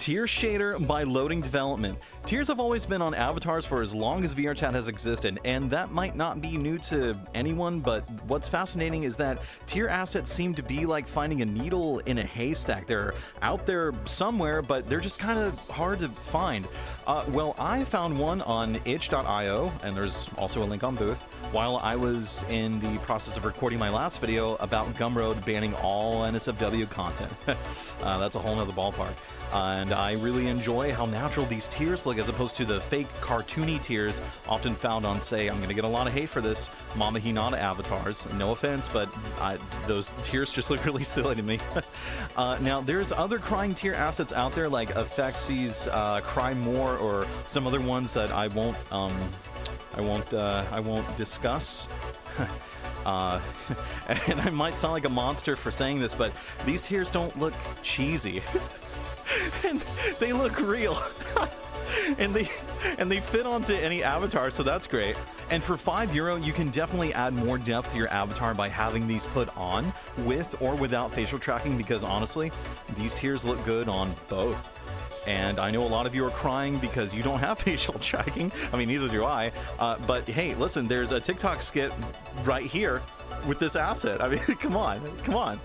Tier shader by loading development. Tiers have always been on avatars for as long as VRChat has existed, and that might not be new to anyone, but what's fascinating is that tier assets seem to be like finding a needle in a haystack. They're out there somewhere, but they're just kind of hard to find. Well, I found one on itch.io, and there's also a link on Booth, while I was in the process of recording my last video about Gumroad banning all NSFW content. That's a whole nother ballpark. And I really enjoy how natural these tiers look as opposed to the fake cartoony tiers often found on, say, I'm going to get a lot of hate for this, Mama Hinata avatars. No offense, but those tiers just look really silly to me. Now, there's other crying tier assets out there like Effexy's Cry More or some other ones that I won't discuss. And I might sound like a monster for saying this, but these tiers don't look cheesy. And they look real. and they fit onto any avatar, so that's great. And for €5, you can definitely add more depth to your avatar by having these put on with or without facial tracking, because honestly, these tiers look good on both. And I know a lot of you are crying because you don't have facial tracking. I mean, neither do I. But hey, listen, there's a TikTok skit right here with this asset. I mean, come on.